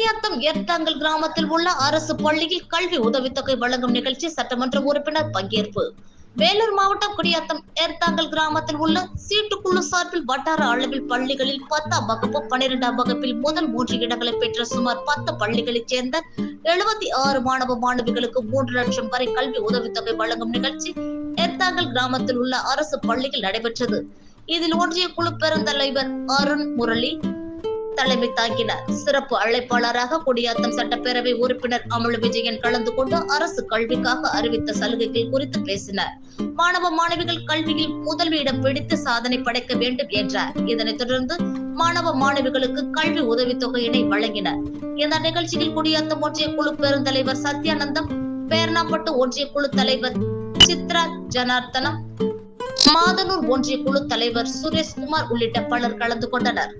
குடியாத்தம் ஏர்த்தாங்கல் கிராமத்தில் உள்ள அரசு பள்ளியில் கல்வி உதவித்தொகை வழங்கும் நிகழ்ச்சி சட்டமன்ற உறுப்பினர் பங்கேற்பு. வேலூர் மாவட்டம் குடியாத்தம் ஏர்த்தாங்கல் கிராமத்தில் உள்ள சீட்டுக்குழு சார்பில் வட்டார அளவில் பள்ளிகளில் 10ஆம் வகுப்பு 12ஆம் வகுப்பில் முதல் 3 இடங்களை பெற்ற சுமார் 10 பள்ளிகளைச் சேர்ந்த 76 மாணவ மாணவிகளுக்கு 3 லட்சம் வரை கல்வி உதவித்தொகை வழங்கும் நிகழ்ச்சி ஏர்த்தாங்கல் கிராமத்தில் உள்ள அரசு பள்ளியில் நடைபெற்றது. இதில் ஒன்றிய குழு பெருந்தலைவர் அருண் முரளி தலைமை தாங்கினார். சிறப்பு அழைப்பாளராக குடியாத்தம் சட்டப்பேரவை உறுப்பினர் அமல விஜயன் கலந்து கொண்டு அரசு கல்விக்காக அறிவித்த சலுகைகள் குறித்து பேசினார். மாணவ மாணவிகள் கல்வியில் முதலிடம் பிடித்து சாதனை படைக்க வேண்டும் என்றார். இதனைத் தொடர்ந்து மாணவ மாணவிகளுக்கு கல்வி உதவித்தொகையினை வழங்கினார். இந்த நிகழ்ச்சியில் குடியாத்தம் ஒன்றிய குழு பெருந்தலைவர் சத்யானந்தம், பேர்ணாம்பட்டு ஒன்றிய குழு தலைவர் சித்ரா ஜனார்த்தனம், மாதனூர் ஒன்றிய குழு தலைவர் சுரேஷ்குமார் உள்ளிட்ட பலர் கலந்து கொண்டனர்.